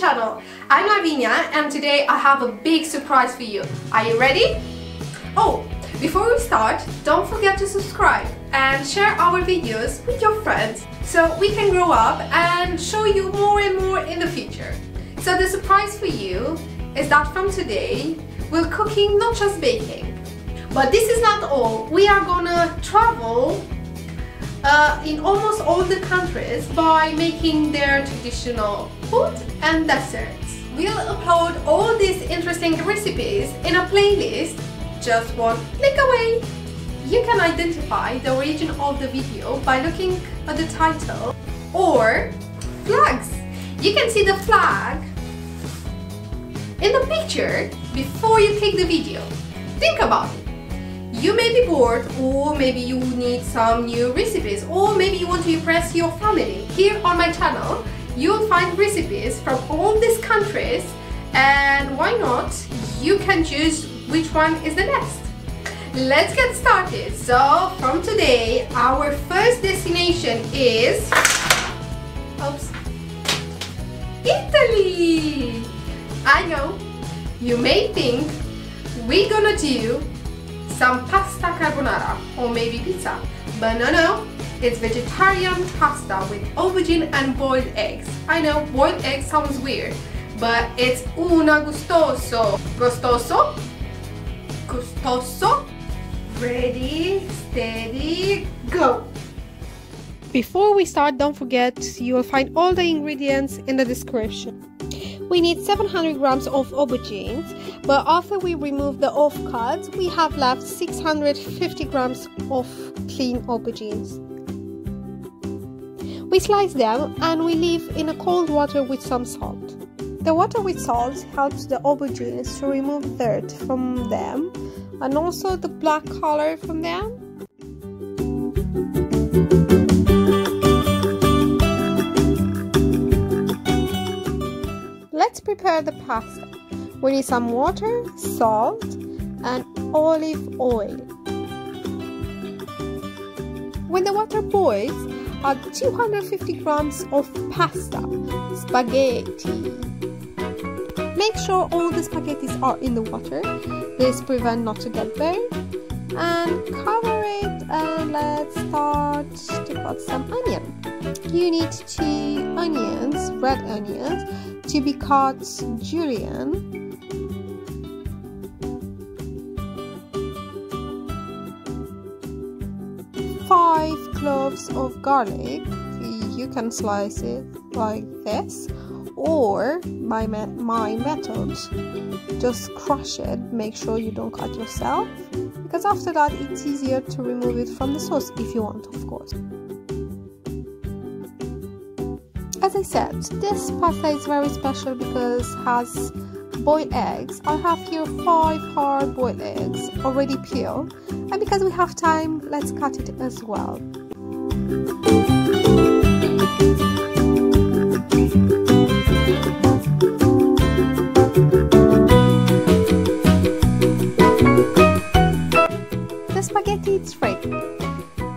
channel. I'm Lavinia and today I have a big surprise for you. Are you ready? Oh, before we start, don't forget to subscribe and share our videos with your friends so we can grow up and show you more and more in the future. So the surprise for you is that from today we're cooking, not just baking. But this is not all. We are gonna travel in almost all the countries by making their traditional food and desserts. We'll upload all these interesting recipes in a playlist just one click away. You can identify the origin of the video by looking at the title or flags. You can see the flag in the picture before you click the video. Think about it. You may be bored, or maybe you need some new recipes, or maybe you want to impress your family. Here on my channel you'll find recipes from all these countries, and why not, you can choose which one is the best. Let's get started. So from today our first destination is Italy. I know you may think we're gonna do some pasta carbonara or maybe pizza, but no, it's vegetarian pasta with aubergine and boiled eggs. I know boiled eggs sounds weird, but it's gustoso. Gustoso. Ready, steady, go! Before we start, don't forget you will find all the ingredients in the description. We need 700 grams of aubergines, but after we remove the offcuts, we have left 650 grams of clean aubergines. We slice them and we leave in a cold water with some salt. The water with salt helps the aubergines to remove dirt from them and also the black color from them. Let's prepare the pasta. We need some water, salt, and olive oil. When the water boils, add 250 grams of pasta, spaghetti. Make sure all the spaghettis are in the water. This prevents not to get burned. And cover it, and let's start to cut some onion. You need 2 onions, red onions, to be cut julienne. Five cloves of garlic. You can slice it like this, or by my method, just crush it. Make sure you don't cut yourself, because after that it's easier to remove it from the sauce if you want, of course. As I said, this pasta is very special because it has boiled eggs. I have here 5 hard boiled eggs already peeled, and because we have time, let's cut it as well. The spaghetti is ready.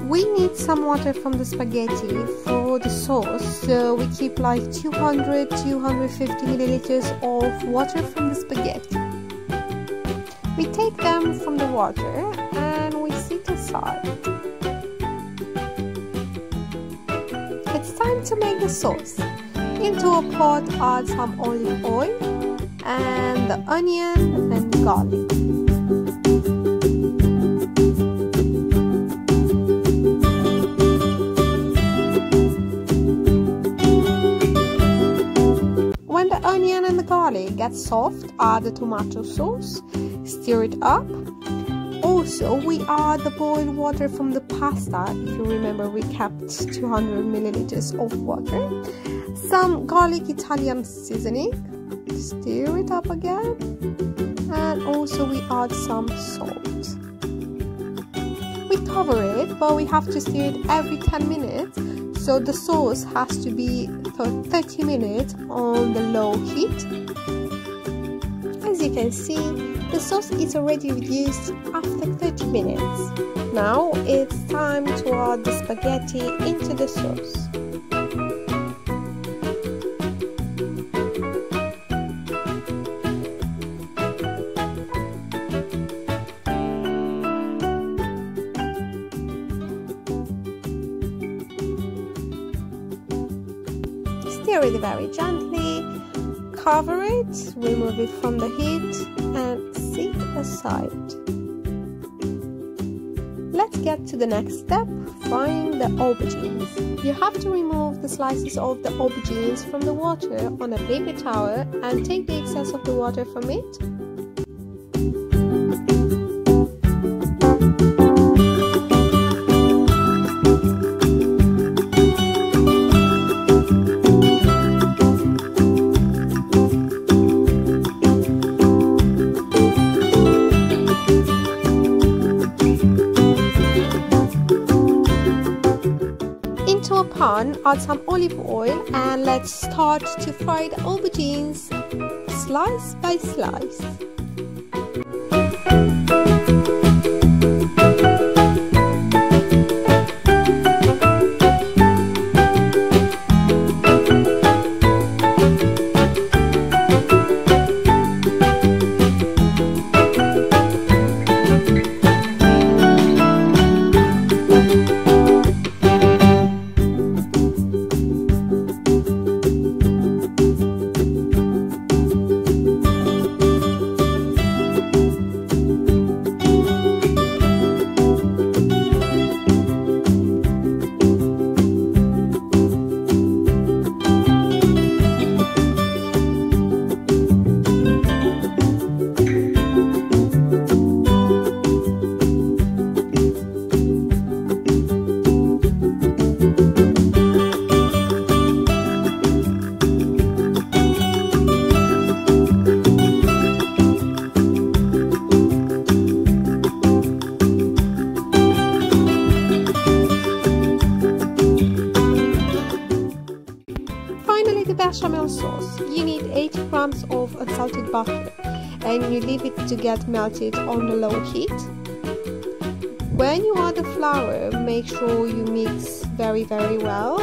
We need some water from the spaghetti for the sauce, so we keep like 200-250 milliliters of water from the spaghetti. We take them from the water and we sit aside. It's time to make the sauce. Into a pot, add some olive oil and the onion and garlic. When the onion and the garlic get soft, add the tomato sauce, stir it up. Also, we add the boiled water from the pasta. If you remember, we kept 200 milliliters of water. Some garlic Italian seasoning, stir it up again, and also we add some salt. We cover it, but we have to stir it every 10 minutes, so the sauce has to be 30 minutes on the low heat. As you can see, the sauce is already reduced after 30 minutes. Now it's time to add the spaghetti into the sauce. Stir it very gently, cover it, remove it from the heat and set aside. Let's get to the next step, frying the aubergines. You have to remove the slices of the aubergines from the water on a paper towel and take the excess of the water from it. Into a pan, add some olive oil and let's start to fry the aubergines slice by slice. Bechamel sauce. You need 80 grams of unsalted butter and you leave it to get melted on the low heat. When you add the flour, make sure you mix very well.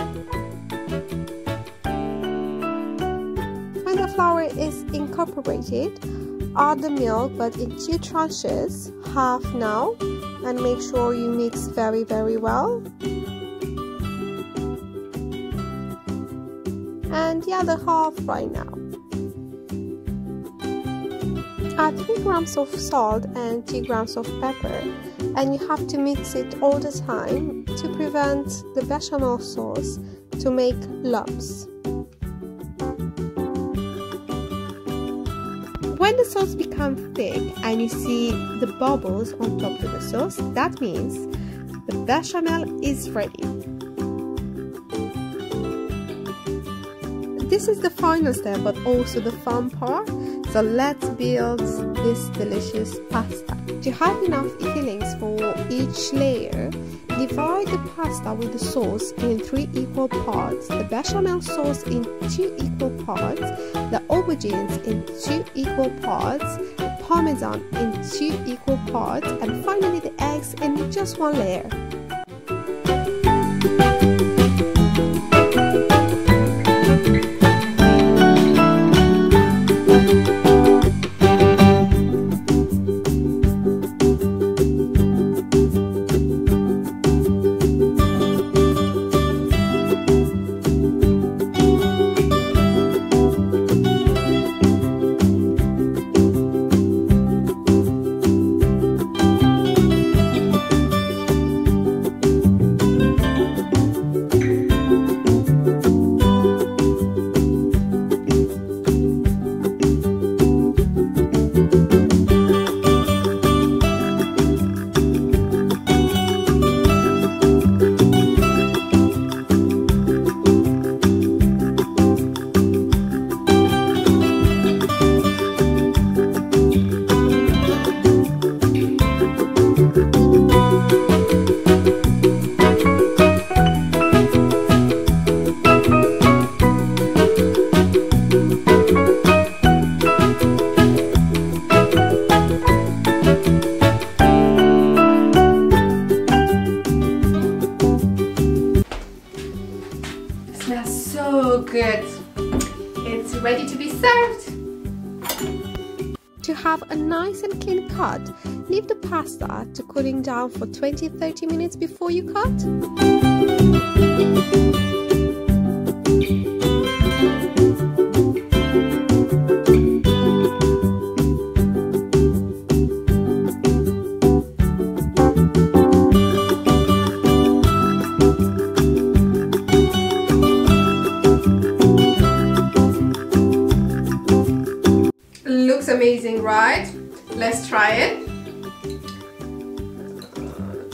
When the flour is incorporated, add the milk but in 2 tranches, half now, and make sure you mix very well. And the other half right now. Add 3 grams of salt and 2 grams of pepper, and you have to mix it all the time to prevent the bechamel sauce to make lumps. When the sauce becomes thick and you see the bubbles on top of the sauce, that means the bechamel is ready. This is the final step, but also the fun part. So let's build this delicious pasta. To have enough fillings for each layer, divide the pasta with the sauce in 3 equal parts, the bechamel sauce in 2 equal parts, the aubergines in 2 equal parts, the parmesan in 2 equal parts, and finally the eggs in just 1 layer. So good. It's ready to be served. To have a nice and clean cut, leave the pasta to cooling down for 20-30 minutes before you cut. let's try it.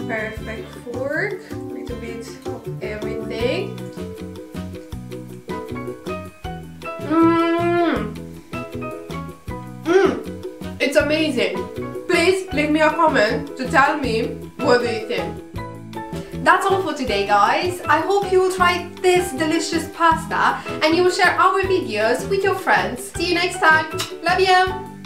Perfect fork, a little bit of everything. It's amazing. Please leave me a comment to tell me what do you think. That's all for today, guys. I hope you will try this delicious pasta and you will share our videos with your friends. See you next time. Love you.